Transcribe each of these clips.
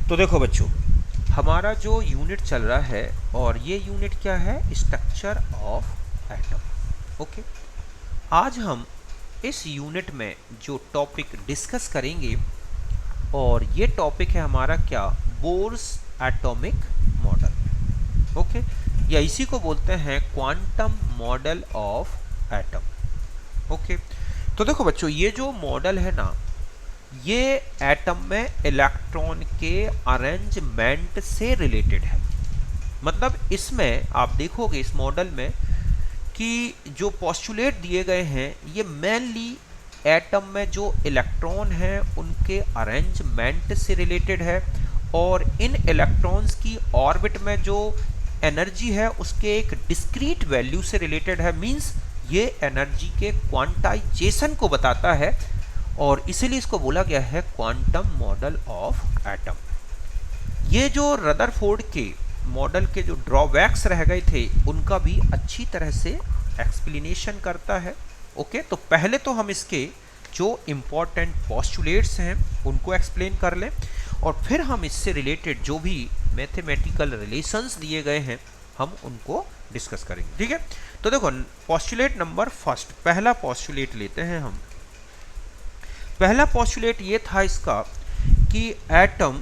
तो देखो बच्चों, हमारा जो यूनिट चल रहा है और ये यूनिट क्या है, स्ट्रक्चर ऑफ एटम। ओके, आज हम इस यूनिट में जो टॉपिक डिस्कस करेंगे और ये टॉपिक है हमारा क्या, बोर्स एटॉमिक मॉडल। ओके, या इसी को बोलते हैं quantum model of atom. Okay, तो देखो बच्चों, ये जो मॉडल है ना, ये एटम में इलेक्ट्रॉन के अरेंजमेंट से रिलेटेड है। मतलब इसमें आप देखोगे इस मॉडल में कि जो पोस्टुलेट दिए गए हैं ये मेनली एटम में जो इलेक्ट्रॉन हैं उनके अरेंजमेंट से रिलेटेड है, और इन इलेक्ट्रॉन्स की ऑर्बिट में जो एनर्जी है उसके एक डिस्क्रीट वैल्यू से रिलेटेड है। मींस ये एनर्जी के क्वांटाइजेशन को बताता है, और इसीलिए इसको बोला गया है क्वांटम मॉडल ऑफ एटम। ये जो रदरफोर्ड के मॉडल के जो ड्रॉबैक्स रह गए थे उनका भी अच्छी तरह से एक्सप्लेनेशन करता है। ओके, तो पहले तो हम इसके जो इम्पोर्टेंट पोस्टुलेट्स हैं उनको एक्सप्लेन कर लें, और फिर हम इससे रिलेटेड जो भी मैथमेटिकल रिलेशंस दिए गए हैं हम उनको डिस्कस करेंगे। ठीक है, तो देखो पोस्टुलेट नंबर फर्स्ट, पहला पोस्टुलेट लेते हैं हम। पहला पोस्टुलेट ये था इसका कि atom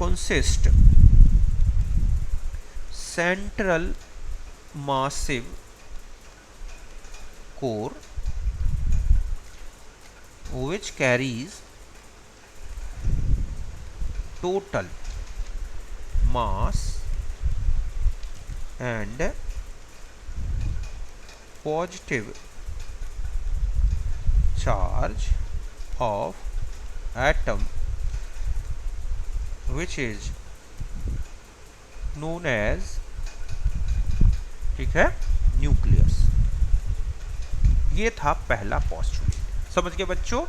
consist central massive core which carries total mass and positive charge of atom which is known as, ठीक है, न्यूक्लियस। ये था पहला पोस्टुलेट। समझ गए बच्चों?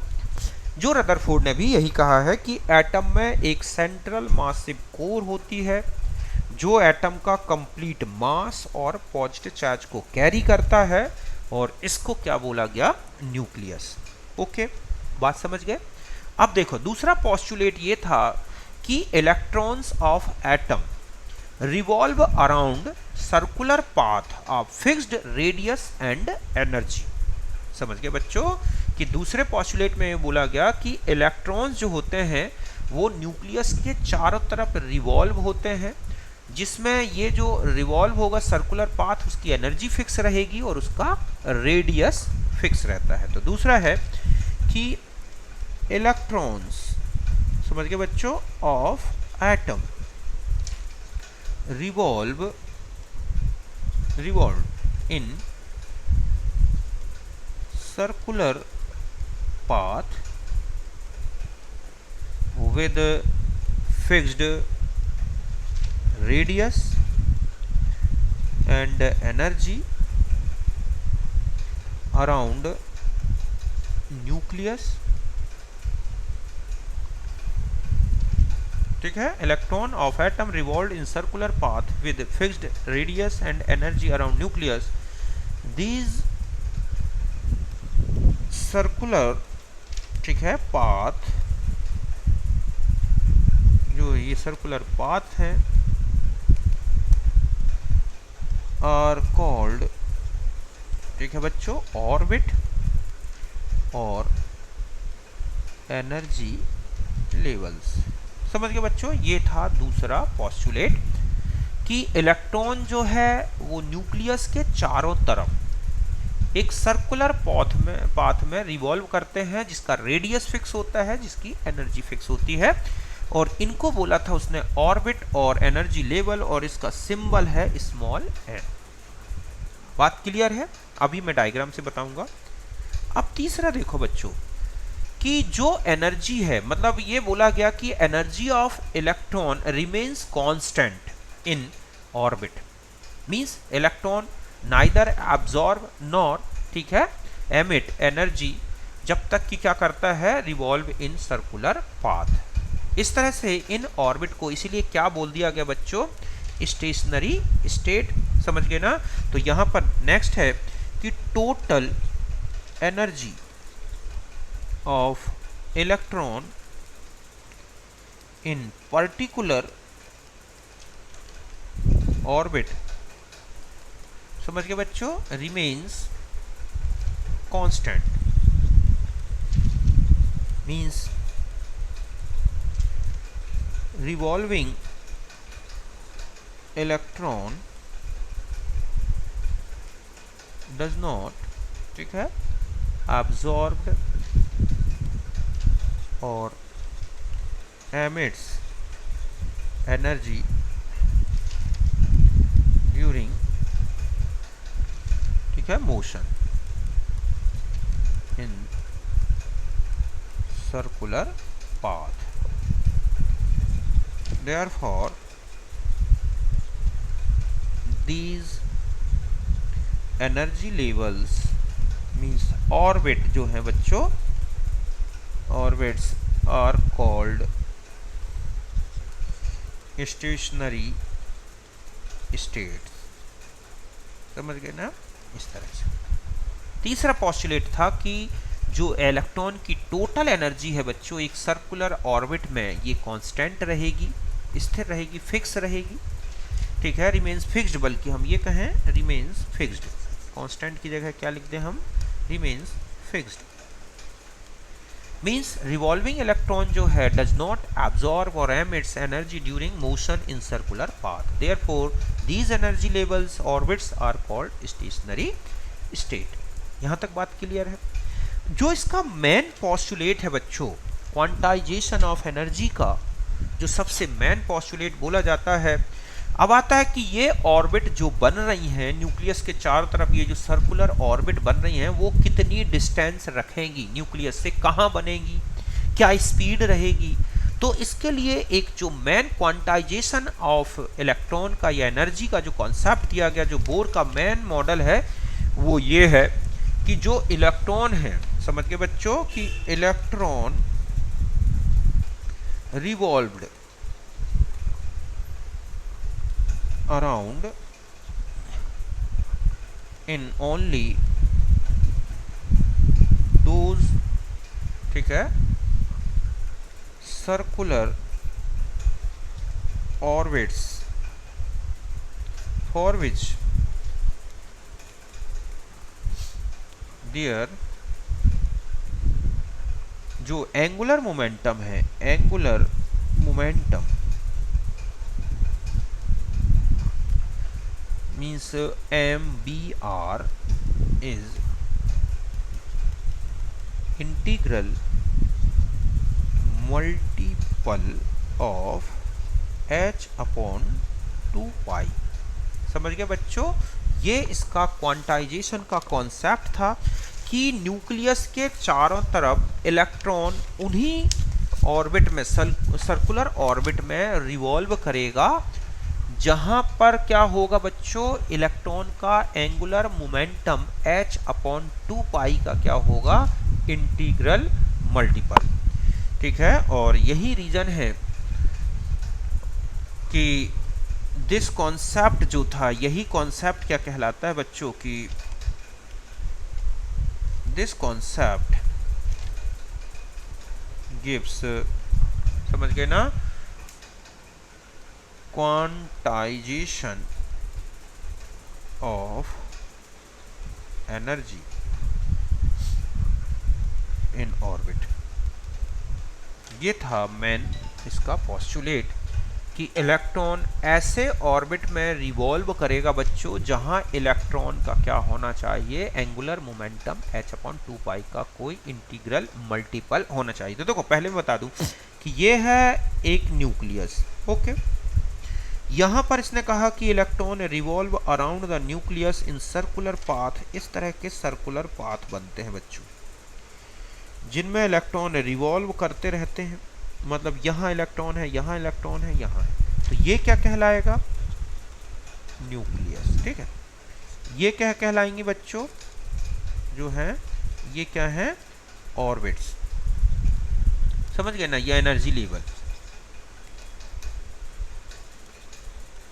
जो रदरफोर्ड ने भी यही कहा है कि एटम में एक सेंट्रल मासिव कोर होती है जो एटम का कंप्लीट मास और पॉजिटिव चार्ज को कैरी करता है, और इसको क्या बोला गया, न्यूक्लियस। ओके, बात समझ गए? अब देखो दूसरा पोस्टुलेट ये था कि electrons of atom revolve around circular path of fixed radius and energy. समझ गए बच्चों कि दूसरे पोस्टुलेट में ये बोला गया कि इलेक्ट्रॉन्स जो होते हैं वो न्यूक्लियस के चारों तरफ रिवॉल्व होते हैं, जिसमें ये जो रिवॉल्व होगा सर्कुलर पाथ उसकी एनर्जी फिक्स रहेगी और उसका रेडियस फिक्स रहता है। तो दूसरा है कि इलेक्ट्रॉन्स, समझ गए बच्चों, of atom revolve in circular path with fixed radius and energy around nucleus। ठीक है, electron of atom revolve in circular path with fixed radius and energy around nucleus. These circular, ठीक है, पाथ, जो ये circular path है are called, ठीक है बच्चों, ऑर्बिट और एनर्जी लेवल्स। समझ गए बच्चों? ये था दूसरा पोस्टुलेट कि इलेक्ट्रॉन जो है वो न्यूक्लियस के चारों तरफ एक सर्कुलर पाथ में रिवॉल्व करते हैं जिसका रेडियस फिक्स होता है, जिसकी एनर्जी फिक्स होती है, और इनको बोला था उसने ऑर्बिट और एनर्जी लेवल, और इसका सिंबल है स्मॉल एन। बात क्लियर है? अभी मैं डायग्राम से बताऊंगा। अब तीसरा देखो बच्चों कि जो एनर्जी है, मतलब ये बोला गया कि energy of electron remains constant in orbit. Means electron neither absorb nor, ठीक है, एमिट एनर्जी जब तक कि क्या करता है, रिवॉल्व इन सर्कुलर पाथ। इस तरह से इन ऑर्बिट को इसीलिए क्या बोल दिया गया बच्चों, स्टेशनरी स्टेट। समझ गए ना? तो यहां पर नेक्स्ट है कि total energy of electron in particular orbit, समझ गए बच्चों, remains constant, means revolving electron does not, ठीक है, absorbed or emits energy during, ठीक है, motion in circular path. Therefore these energy levels means orbit जो है बच्चों, orbits are called stationary states, समझ गए ना, इस तरह से। तीसरा पॉस्टुलेट था कि जो इलेक्ट्रॉन की टोटल एनर्जी है बच्चों एक सर्कुलर ऑर्बिट में ये कांस्टेंट रहेगी, स्थिर रहेगी, फिक्स रहेगी, ठीक है, रिमेन्स फिक्स्ड, बल्कि हम ये कहें रिमेन्स फिक्स्ड, कांस्टेंट की जगह क्या लिख दें हम, remains fixed. Means revolving electron जो है डज नॉट एब्जॉर्ब और emits energy during motion in circular path, therefore these energy levels orbits are called stationary state. यहाँ तक बात क्लियर है। जो इसका मेन पॉस्टुलेट है बच्चों क्वांटाइजेशन ऑफ एनर्जी का, जो सबसे मेन पॉस्टुलेट बोला जाता है, अब आता है कि ये ऑर्बिट जो बन रही हैं न्यूक्लियस के चारों तरफ, ये जो सर्कुलर ऑर्बिट बन रही हैं वो कितनी डिस्टेंस रखेंगी न्यूक्लियस से, कहाँ बनेगी, क्या स्पीड रहेगी। तो इसके लिए एक जो मेन क्वांटाइजेशन ऑफ इलेक्ट्रॉन का या एनर्जी का जो कॉन्सेप्ट दिया गया, जो बोर का मेन मॉडल है, वो ये है कि जो इलेक्ट्रॉन है, समझ गए बच्चों, कि electron revolved around in only those, ठीक है, circular orbits for which their जो एंगुलर मोमेंटम है, angular momentum means MBR is integral multiple of h upon 2 pi। समझ गए बच्चों, ये इसका क्वांटाइजेशन का कॉन्सेप्ट था कि न्यूक्लियस के चारों तरफ इलेक्ट्रॉन उन्हीं ऑर्बिट में, सर्कुलर ऑर्बिट में रिवॉल्व करेगा जहां पर क्या होगा बच्चों, इलेक्ट्रॉन का एंगुलर मोमेंटम h अपॉन 2 पाई का क्या होगा, इंटीग्रल मल्टीपल, ठीक है। और यही रीजन है कि दिस कॉन्सेप्ट जो था, यही कॉन्सेप्ट क्या कहलाता है बच्चों, कि दिस कॉन्सेप्ट गिव्स, समझ गए ना, quantization of energy in orbit. ये था मेन इसका पॉस्टुलेट कि इलेक्ट्रॉन ऐसे ऑर्बिट में रिवॉल्व करेगा बच्चों जहां इलेक्ट्रॉन का क्या होना चाहिए, एंगुलर मोमेंटम h अपॉन 2 पाई का कोई इंटीग्रल मल्टीपल होना चाहिए। तो देखो पहले मैं बता दूं कि ये है एक न्यूक्लियस, ओके। यहाँ पर इसने कहा कि electron revolve around the nucleus in circular path. इस तरह के सर्कुलर पाथ बनते हैं बच्चों जिनमें इलेक्ट्रॉन रिवॉल्व करते रहते हैं, मतलब यहाँ इलेक्ट्रॉन है, यहाँ इलेक्ट्रॉन है, यहाँ है, तो ये क्या कहलाएगा, न्यूक्लियस, ठीक है। ये क्या कहलाएंगे बच्चों, जो है ये क्या है, ऑर्बिट्स, समझ गए ना, ये एनर्जी लेवल,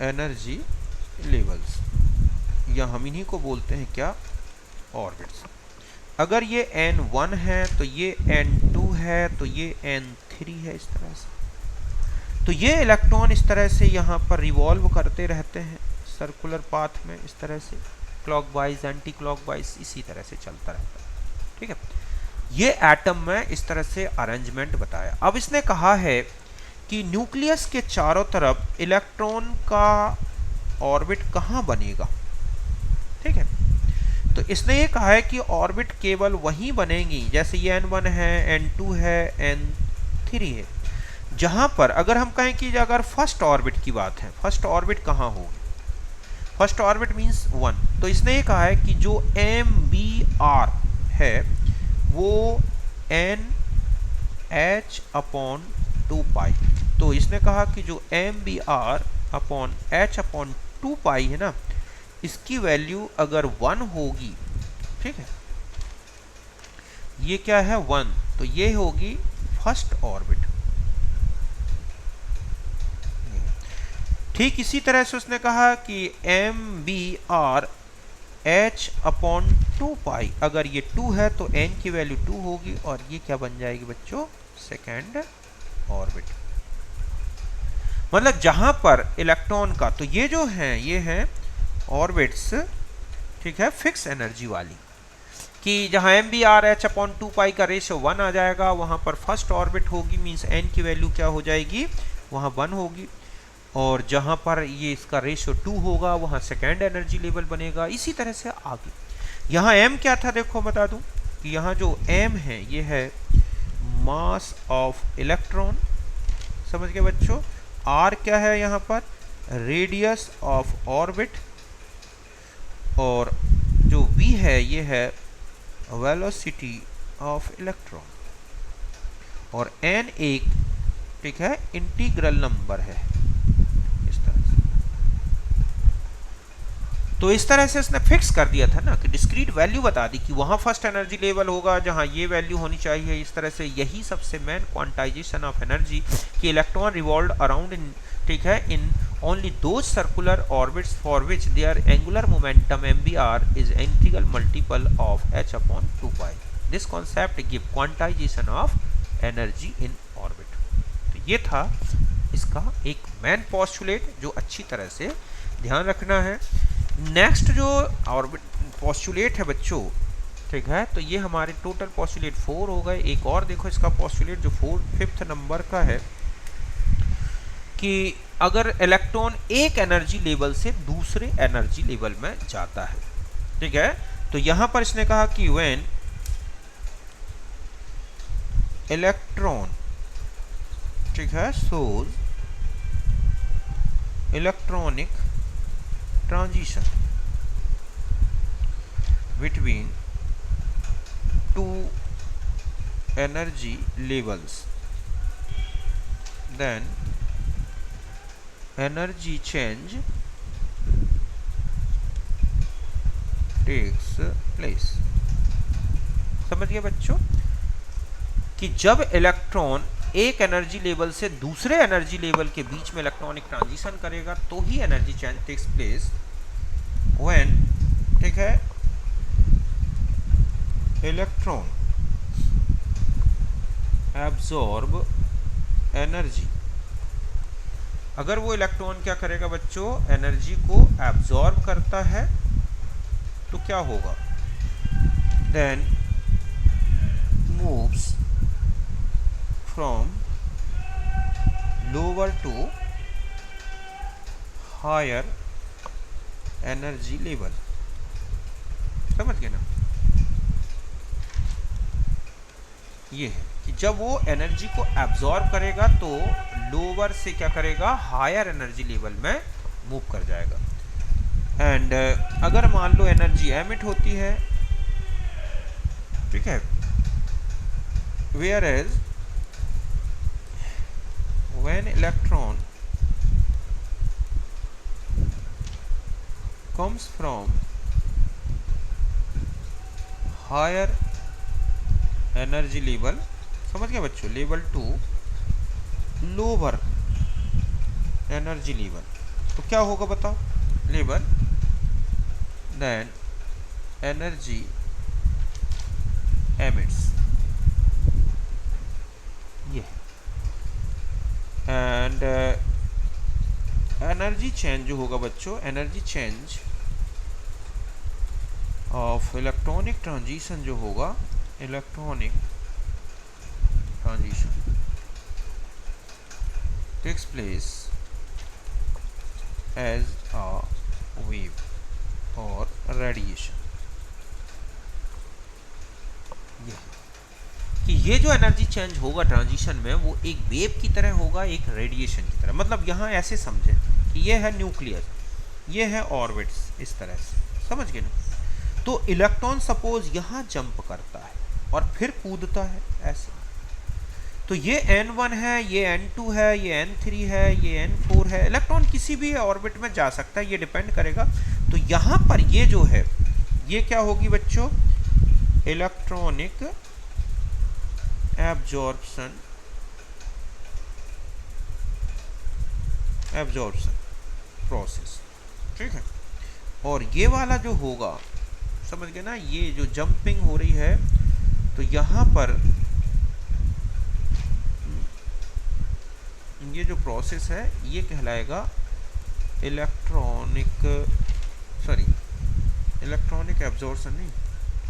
एनर्जी लेवल्स, या हम इन्हीं को बोलते हैं क्या, ऑर्बिट्स। अगर ये n1 है तो ये n2 है, तो ये n3 है, इस तरह से। तो ये इलेक्ट्रॉन इस तरह से यहाँ पर रिवॉल्व करते रहते हैं सर्कुलर पाथ में, इस तरह से क्लॉकवाइज एंटी क्लॉकवाइज इसी तरह से चलता रहता है। ठीक है, ये एटम में इस तरह से अरेंजमेंट बताया। अब इसने कहा है कि न्यूक्लियस के चारों तरफ इलेक्ट्रॉन का ऑर्बिट कहाँ बनेगा। ठीक है, तो इसने ये कहा है कि ऑर्बिट केवल वहीं बनेंगी, जैसे ये n1 है, n2 है, n3 है, जहां पर अगर हम कहें कि अगर फर्स्ट ऑर्बिट की बात है, फर्स्ट ऑर्बिट कहाँ होगी, फर्स्ट ऑर्बिट मींस 1, तो इसने ये कहा है कि जो MBR है वो NH/2 पाई। तो इसने कहा कि जो MBR/H/2 पाई है ना, इसकी वैल्यू अगर 1 होगी, ठीक है, ये क्या है 1, तो ये होगी फर्स्ट ऑर्बिट। ठीक इसी तरह से उसने कहा कि MBR/H/2 पाई, अगर ये 2 है तो n की वैल्यू 2 होगी और ये क्या बन जाएगी बच्चों, सेकेंड ऑर्बिट। मतलब जहां पर इलेक्ट्रॉन का, तो ये जो हैं ये हैं ऑर्बिट्स, ठीक है, फिक्स एनर्जी वाली, कि जहां MBR/H/2 पाई का रेशियो 1 आ जाएगा वहां पर फर्स्ट ऑर्बिट होगी, मींस n की वैल्यू क्या हो जाएगी, वहां 1 होगी, और जहां पर ये इसका रेशियो 2 होगा वहां सेकेंड एनर्जी लेवल बनेगा। इसी तरह से आगे यहाँ m क्या था, देखो बता दूं कि यहाँ जो m है ये है मास ऑफ इलेक्ट्रॉन, समझ गए बच्चों। r क्या है यहाँ पर, रेडियस ऑफ ऑर्बिट, और जो v है ये है वेलोसिटी ऑफ इलेक्ट्रॉन, और n एक, ठीक है, इंटीग्रल नंबर है, इस तरह से। तो इस तरह से इसने फिक्स कर दिया था ना कि डिस्क्रीट वैल्यू बता दी कि वहां फर्स्ट एनर्जी लेवल होगा जहां ये वैल्यू होनी चाहिए, इस तरह से। यही सबसे मेन क्वांटाइजेशन ऑफ एनर्जी कि इलेक्ट्रॉन रिवॉल्व अराउंड इन, ठीक है, इन only those circular orbits for which their angular momentum MBR is integral multiple of h/2 pi. This concept give quantization of energy in orbit. तो ये था इसका एक main postulate जो अच्छी तरह से ध्यान रखना है। नेक्स्ट जो ऑर्बिट पोस्टुलेट है बच्चों, ठीक है, तो ये हमारे टोटल पोस्टुलेट 4 हो गए। एक और देखो इसका पोस्टुलेट जो 5th नंबर का है कि अगर इलेक्ट्रॉन एक एनर्जी लेवल से दूसरे एनर्जी लेवल में जाता है, ठीक है, तो यहां पर इसने कहा कि व्हेन इलेक्ट्रॉन, ठीक है, shows electronic transition between two energy levels, then energy change takes place। समझ गए बच्चों कि जब इलेक्ट्रॉन एक एनर्जी लेवल से दूसरे एनर्जी लेवल के बीच में इलेक्ट्रॉनिक ट्रांजिशन करेगा तो ही energy change takes place when, ठीक है, इलेक्ट्रॉन एब्जॉर्ब एनर्जी। अगर वो इलेक्ट्रॉन क्या करेगा बच्चों, एनर्जी को एब्जॉर्ब करता है तो क्या होगा, then moves from lower to higher energy level. समझ गए ना, ये है कि जब वो एनर्जी को एब्जॉर्ब करेगा तो लोअर से क्या करेगा, हायर एनर्जी लेवल में मूव कर जाएगा। एंड अगर मान लो एनर्जी एमिट होती है, ठीक है, where as when electron comes from higher energy level, समझ गए बच्चों, level to lower energy level, तो क्या होगा बताओ, लेवल, देन एनर्जी एमिट्स, ये एंड एनर्जी चेंज जो होगा बच्चों, energy change of electronic transition जो होगा, electronic transition takes place as a wave और रेडिएशन। कि ये जो एनर्जी चेंज होगा ट्रांजिशन में वो एक वेव की तरह होगा, एक रेडिएशन की तरह। मतलब यहाँ ऐसे समझें कि ये है न्यूक्लियस, ये है ऑर्बिट्स, इस तरह से, समझ गए ना। तो इलेक्ट्रॉन सपोज यहाँ जंप करता है और फिर कूदता है ऐसे, तो ये n1 है, ये n2 है, ये n3 है, ये n4 है। इलेक्ट्रॉन किसी भी ऑर्बिट में जा सकता है, ये डिपेंड करेगा। तो यहाँ पर ये जो है ये क्या होगी बच्चों, इलेक्ट्रॉनिक एब्जॉर्प्शन प्रोसेस, ठीक है। और ये वाला जो होगा, समझ गए ना, ये जो जंपिंग हो रही है, तो यहाँ पर ये जो प्रोसेस है ये कहलाएगा इलेक्ट्रॉनिक एब्जॉर्प्शन, नहीं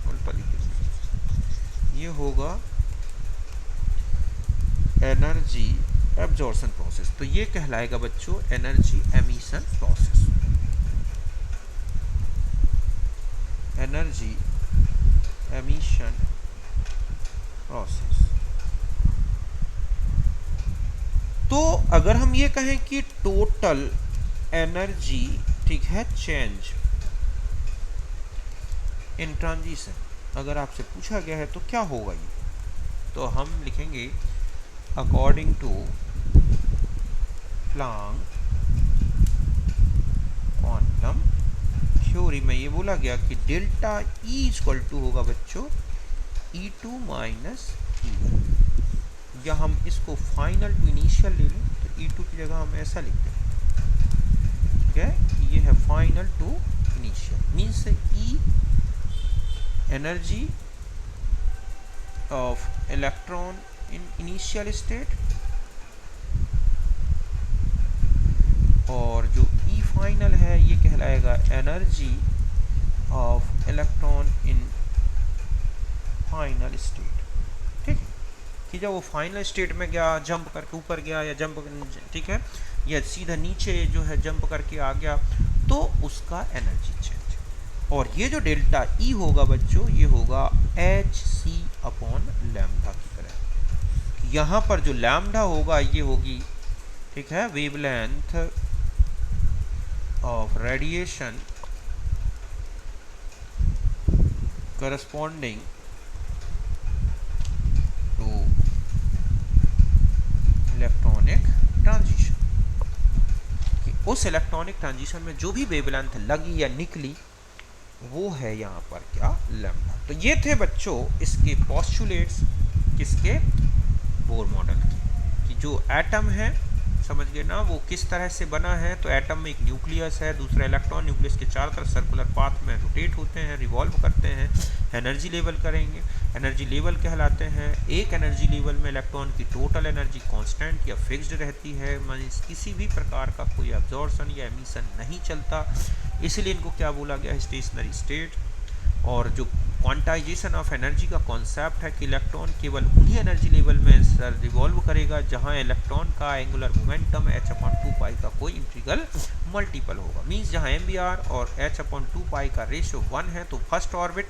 उल्टा लिखे, ये होगा एनर्जी एब्जॉर्प्शन प्रोसेस। तो ये कहलाएगा बच्चों energy emission process, energy emission process. तो अगर हम ये कहें कि टोटल एनर्जी, ठीक है, चेंज इन ट्रांजिशन, अगर आपसे पूछा गया है तो क्या होगा ये, तो हम लिखेंगे according to Planck quantum theory में ये बोला गया कि डेल्टा ई इक्वल टू होगा बच्चों E2 माइनस E1, या हम इसको फाइनल टू इनिशियल ले लें तो E2 की जगह हम ऐसा लिखते हैं, ठीक है। ये है final to initial, means E energy of electron in initial state, और जो E फाइनल है ये कहलाएगा energy of electron in final state, ठीक है। कि जब वो फाइनल स्टेट में गया, जंप करके ऊपर गया या जंप, ठीक है, या सीधा नीचे जो है जंप करके आ गया, तो उसका एनर्जी चेंज। और ये जो डेल्टा ई होगा बच्चों, ये होगा hc अपॉन लैम्डा की तरह। यहाँ पर जो लैम्डा होगा ये होगी, ठीक है, wavelength of radiation corresponding to electronic transition. उस इलेक्ट्रॉनिक ट्रांजिशन में जो भी वेवलेंथ लगी या निकली वो है यहाँ पर क्या, लैम्डा। तो ये थे बच्चों इसके पोस्टुलेट्स, किसके, बोर मॉडल के, कि जो एटम है, समझ गए ना, वो किस तरह से बना है। तो एटम में एक न्यूक्लियस है, दूसरा इलेक्ट्रॉन न्यूक्लियस के चारों तरफ सर्कुलर पाथ में रोटेट होते हैं, रिवॉल्व करते हैं। एनर्जी लेवल करेंगे, एनर्जी लेवल कहलाते हैं, एक एनर्जी लेवल में इलेक्ट्रॉन की टोटल एनर्जी कांस्टेंट या फिक्स्ड रहती है, मींस किसी भी प्रकार का कोई एब्जॉर्प्शन या एमिशन नहीं चलता, इसलिए इनको क्या बोला गया, स्टेशनरी स्टेट। और जो क्वांटाइजेशन ऑफ एनर्जी का कॉन्सेप्ट है कि इलेक्ट्रॉन केवल उन्हीं एनर्जी लेवल में रिवॉल्व करेगा जहां इलेक्ट्रॉन का एंगुलर मोमेंटम h/2 का कोई इंटीग्रल मल्टीपल होगा, मींस जहां mvr और h/2 का रेशियो 1 है तो फर्स्ट ऑर्बिट,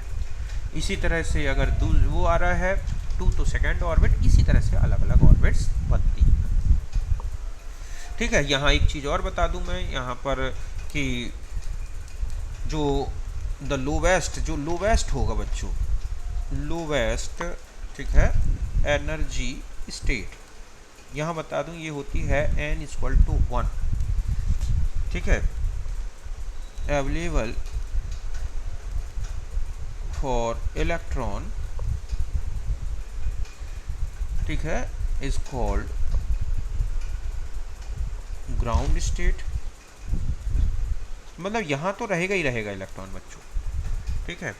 इसी तरह से अगर वो आ रहा है 2 तो सेकेंड ऑर्बिट, इसी तरह से अलग अलग ऑर्बिट्स बनती है, ठीक है। यहाँ एक चीज़ और बता दूं मैं यहाँ पर कि जो द लोवेस्ट, जो लोवेस्ट होगा बच्चों, लोवेस्ट, ठीक है, एनर्जी स्टेट, यहाँ बता दूं ये होती है n=1, ठीक है, अवेलेबल फॉर इलेक्ट्रॉन, ठीक है, इज कॉल्ड ग्राउंड स्टेट। मतलब यहाँ तो रहेगा ही रहेगा इलेक्ट्रॉन बच्चों, ठीक है।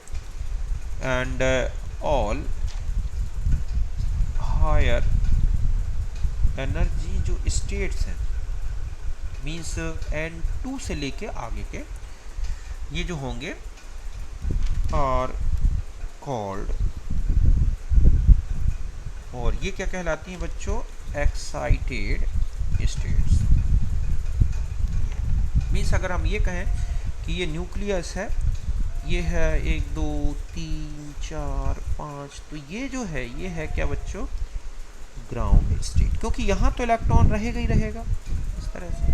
एंड ऑल हायर एनर्जी जो स्टेट्स हैं मीन्स N2 से लेके आगे के ये जो होंगे आर कॉल्ड, और ये क्या कहलाती हैं बच्चों, एक्साइटेड स्टेट्स। मीन्स अगर हम ये कहें कि ये न्यूक्लियस है, ये है 1 2 3 4 5, तो ये जो है ये है क्या बच्चों, ग्राउंड स्टेट, क्योंकि यहाँ तो इलेक्ट्रॉन रहेगा ही रहेगा इस तरह से।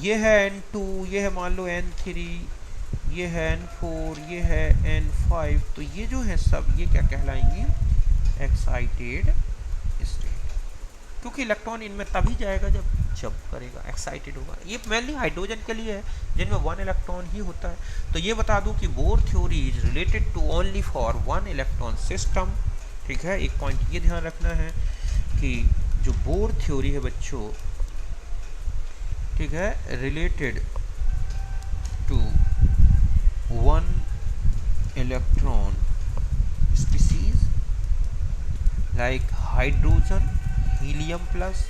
ये है N2, ये है मान लो N3, ये है N4, ये है N5, तो ये जो है सब ये क्या कहलाएंगे, एक्साइटेड स्टेट, क्योंकि इलेक्ट्रॉन इनमें तभी जाएगा जब करेगा, एक्साइटेड होगा। ये मेनली हाइड्रोजन के लिए है जिनमें 1 इलेक्ट्रॉन ही होता है। तो ये बता दूं कि Bohr theory is related to only for 1 electron system. ठीक है, एक पॉइंट ये ध्यान रखना है कि जो बोर थ्योरी है बच्चों, ठीक है, related to 1 electron species like hydrogen, helium plus,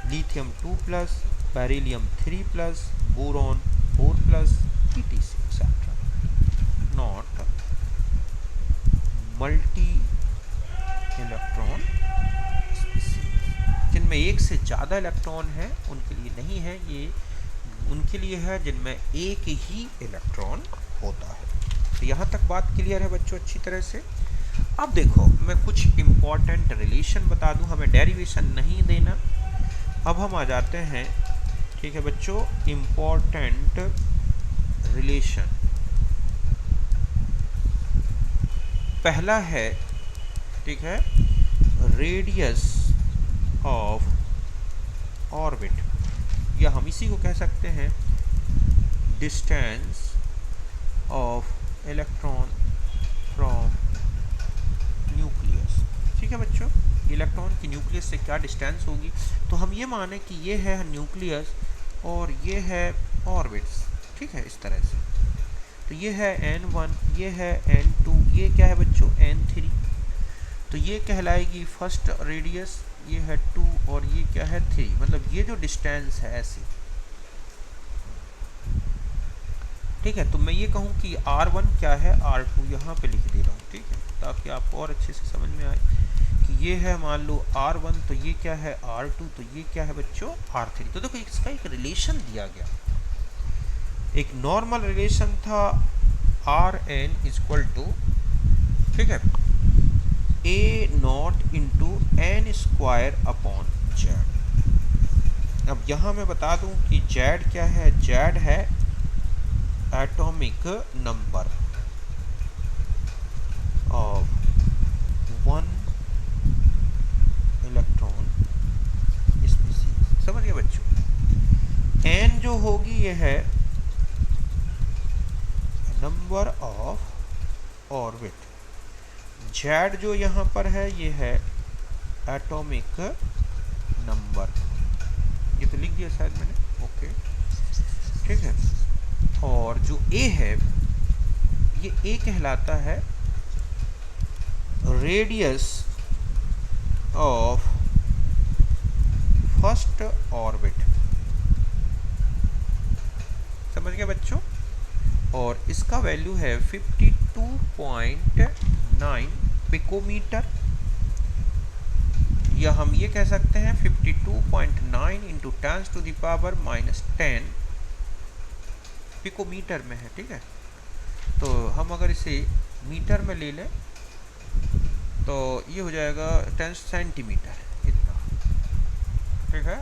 lithium 2 plus, beryllium 3 plus, boron 4 plus, etc. etc. Not multi electron species, जिनमें एक से ज़्यादा इलेक्ट्रॉन है उनके लिए नहीं है, ये उनके लिए है जिनमें एक ही इलेक्ट्रॉन होता है। तो यहाँ तक बात क्लियर है बच्चों अच्छी तरह से। अब देखो मैं कुछ इम्पॉर्टेंट रिलेशन बता दूँ, हमें डेरिवेशन नहीं देना। अब हम आ जाते हैं, ठीक है बच्चों, इम्पॉर्टेंट रिलेशन। पहला है, ठीक है, रेडियस ऑफ ऑर्बिट, या हम इसी को कह सकते हैं distance of electron from nucleus. ठीक है बच्चों, इलेक्ट्रॉन की न्यूक्लियस से क्या डिस्टेंस होगी, तो हम ये माने कि ये है न्यूक्लियस और ये है ऑर्बिट्स। ठीक है, इस तरह से, तो ये है N1, ये है N2, ये क्या है बच्चों, N3, तो ये कहलाएगी फर्स्ट रेडियस, ये है 2 और ये क्या है 3, मतलब ये जो डिस्टेंस है ऐसे। ठीक है, तो मैं ये कहूँ कि R1 क्या है, R2 यहाँ पे लिख दे रहा हूँ, ठीक है, ताकि आपको और अच्छे से समझ में आए कि ये है मान लो R1, तो ये क्या है R2, तो ये क्या है बच्चों R3। तो देखो इसका एक रिलेशन दिया गया, एक नॉर्मल रिलेशन था Rn इक्वल टू, ठीक है, A0 into n square upon Z। अब यहाँ मैं बता दूं कि Z क्या है, Z है atomic number of 1 electron species. समझ गए बच्चों, n जो होगी ये है नंबर ऑफ ऑर्बिट, Z जो यहाँ पर है ये है एटॉमिक नंबर, ये तो लिख दिया शायद मैंने, ओके, ठीक है। और जो A है, ये A कहलाता है रेडियस ऑफ फर्स्ट ऑर्बिट। समझ गए बच्चों, और इसका वैल्यू है 52.9 पिकोमीटर, या हम ये कह सकते हैं 52.9 इंटू 10⁻⁻10 पिकोमीटर में है। ठीक है, तो हम अगर इसे मीटर में ले लें तो ये हो जाएगा 10 सेंटीमीटर इतना। ठीक है,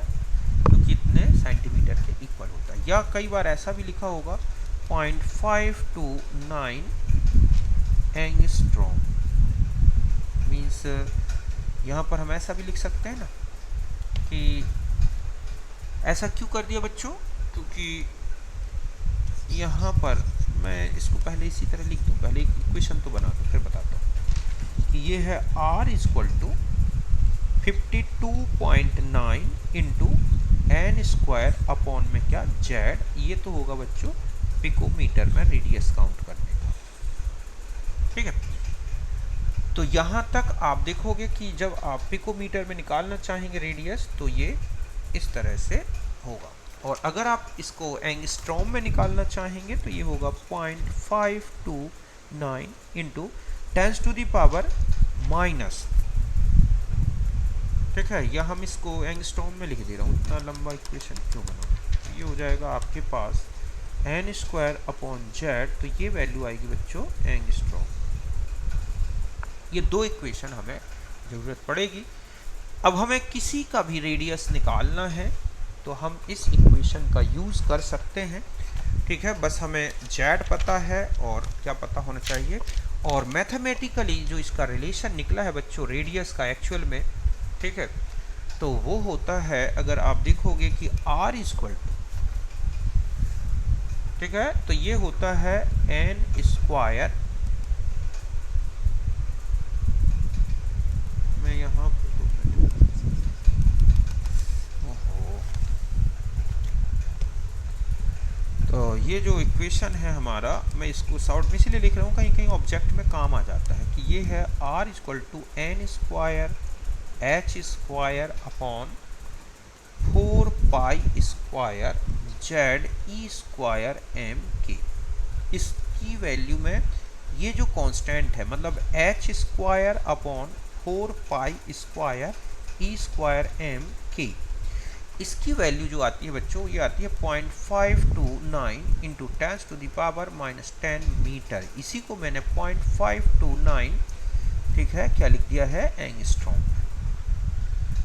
तो कितने सेंटीमीटर के इक्वल होता है, या कई बार ऐसा भी लिखा होगा 0.529 एंगस्ट्रॉम, मीन्स यहाँ पर हम ऐसा भी लिख सकते हैं ना कि ऐसा क्यों कर दिया बच्चों, क्योंकि यहाँ पर मैं इसको पहले इसी तरह लिख दूँ, पहले एक इक्वेशन तो बना दूँ फिर बताता हूँ कि ये है R equal to 52.9 into n square upon में क्या Z, ये तो होगा बच्चों पिकोमीटर में रेडियस काउंट करने का। ठीक है, तो यहाँ तक आप देखोगे कि जब आप पिकोमीटर में निकालना चाहेंगे रेडियस तो ये इस तरह से होगा। और अगर आप इसको एंगस्ट्रॉम में निकालना चाहेंगे तो ये होगा 0.529 into 10 to the power minus, ठीक है, या हम इसको एंगस्ट्रॉम में लिख दे रहा हूँ, इतना लंबा इक्वेशन क्यों बना। ये हो जाएगा आपके पास n स्क्वायर अपॉन जेड, तो ये वैल्यू आएगी बच्चों एंगस्ट्रॉम। ये दो इक्वेशन हमें ज़रूरत पड़ेगी। अब हमें किसी का भी रेडियस निकालना है तो हम इस इक्वेशन का यूज़ कर सकते हैं, ठीक है। बस हमें जेड पता है और क्या पता होना चाहिए, और मैथमेटिकली जो इसका रिलेशन निकला है बच्चों रेडियस का एक्चुअल में, ठीक है, तो वो होता है, अगर आप देखोगे कि r इक्वल टू, ठीक है, तो ये होता है n स्क्वायर, मैं यहाँ तो ये जो इक्वेशन है हमारा, मैं इसको शॉर्ट में इसलिए लिख रहा हूँ कहीं कहीं ऑब्जेक्ट में काम आ जाता है, कि ये है r equal to n square h square upon 4 pi square Z E square M के। इसकी वैल्यू में ये जो कांस्टेंट है, मतलब h square upon 4 pi square E square M के, इसकी वैल्यू जो आती है बच्चों, ये आती है 0.529 into 10 to the power minus 10 metre. इसी को मैंने 0.529, ठीक है, क्या लिख दिया है एंगस्ट्रॉम,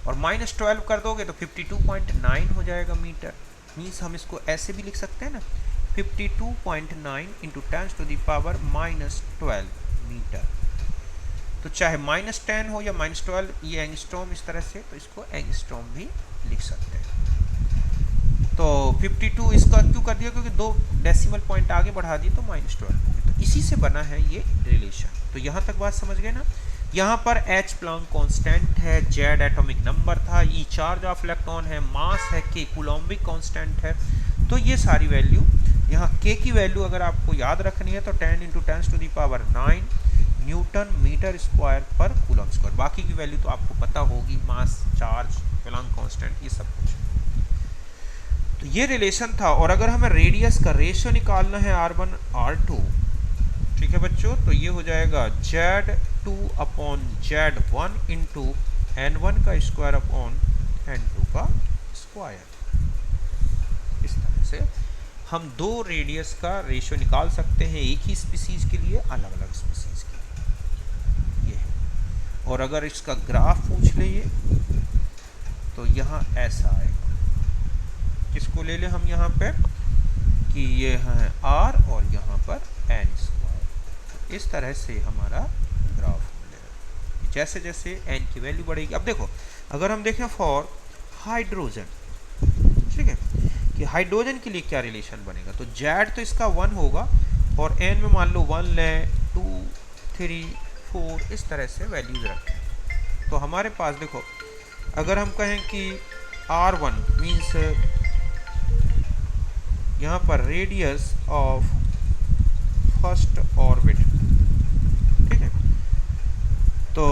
और माइनस 12 कर दोगे तो 52.9 हो जाएगा मीटर। मीन्स हम इसको ऐसे भी लिख सकते हैं ना, 52.9 into 10 to the power minus 12 metre. तो चाहे -10 हो या -12, ये एंगस्ट्रॉम इस तरह से, तो इसको एंगस्ट्रॉम भी लिख सकते हैं। तो 52 इसका क्यों कर दिया, क्योंकि 2 डेसिमल पॉइंट आगे बढ़ा दिए तो -12 हो गया, तो इसी से बना है ये रिलेशन। तो यहाँ तक बात समझ गए ना। यहाँ पर H प्लैंक कांस्टेंट है, Z एटॉमिक नंबर था, E चार्ज ऑफ इलेक्ट्रॉन है, मास है, K कूलम्बिक कांस्टेंट है। तो ये सारी वैल्यू, यहाँ K की वैल्यू अगर आपको याद रखनी है तो 10 into 10 to the power 9 newton metre square पर कूलम स्क्वायर। बाकी की वैल्यू तो आपको पता होगी, मास, चार्ज, प्लैंक कांस्टेंट, ये सब कुछ। तो ये रिलेशन था। और अगर हमें रेडियस का रेशियो निकालना है R1 R2, ठीक है बच्चों, तो ये हो जाएगा Z2 upon Z1 into N1 का स्क्वायर अपॉन N2 का स्क्वायर। इस तरह से हम दो रेडियस का रेशियो निकाल सकते हैं, एक ही स्पीसीज के लिए, अलग अलग स्पीसीज के लिए। ये है। और अगर इसका ग्राफ पूछ ले ये, तो यहाँ ऐसा आएगा। किसको ले ले हम यहाँ पे, कि ये है R और यहाँ पर N स्क्वायर। इस तरह से हमारा ग्राफ मिलेगा जैसे जैसे N की वैल्यू बढ़ेगी। अब देखो, अगर हम देखें फॉर हाइड्रोजन, ठीक है, कि हाइड्रोजन के लिए क्या रिलेशन बनेगा, तो Z तो इसका 1 होगा, और N में मान लो 1 लें, 2, 3, 4, इस तरह से वैल्यूज रखें। तो हमारे पास देखो, अगर हम कहें कि R1 मीन्स यहाँ पर रेडियस ऑफ फर्स्ट ऑर्बिट, ठीक है, तो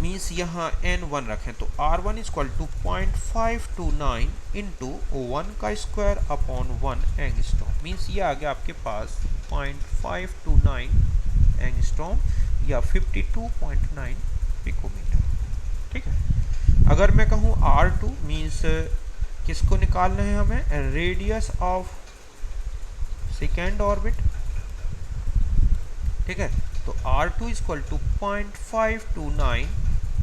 मीन्स यहाँ N1 रखें, तो R1 इक्वल टू 0.529 इंटू 1 का स्क्वायर अपॉन 1 एंगस्ट्रॉम। मीन्स ये आ गया आपके पास 0.529 एंगस्ट्रॉम या 52.9 पिकोमीटर, ठीक है। अगर मैं कहूँ R2 मीन्स किसको निकालना है हमें, रेडियस ऑफ सेकेंड ऑर्बिट, ठीक है, तो R2 इक्वल टू 0.529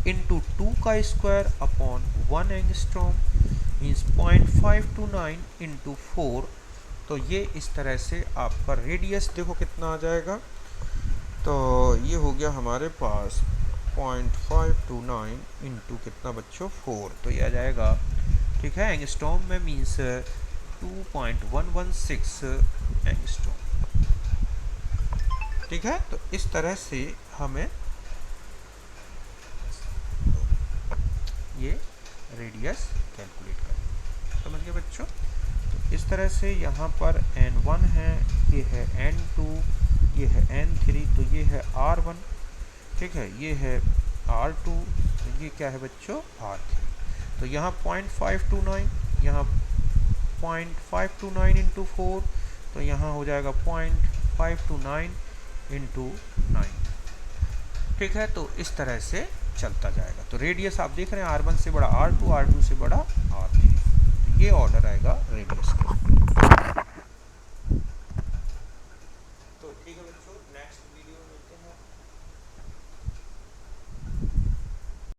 इंटू 2 का square upon 1 angstrom means 0.529 into 4। तो ये इस तरह से आपका रेडियस देखो कितना आ जाएगा, तो ये हो गया हमारे पास 0.529 इंटू कितना बच्चों 4, तो ये आ जाएगा, ठीक है, एंगस्ट्रॉम में मीन्स 2.116 एंगस्ट्रॉम, ठीक है। तो इस तरह से हमें ये रेडियस कैलकुलेट करना, समझ गए बच्चों। तो इस तरह से यहाँ पर N1 है, ये है N2, ये है N3, तो ये है R1, ठीक है, ये है R2, तो ये क्या है बच्चों R3। तो यहाँ 0.529 यहाँ 0.529 इंटू 4, तो यहाँ हो जाएगा 0.529 इंटू 9। ठीक है, तो इस तरह से चलता जाएगा। तो रेडियस आप देख रहे हैं R1 से बड़ा R2, R2 से बड़ा R3, तो ये ऑर्डर आएगा रेडियस का।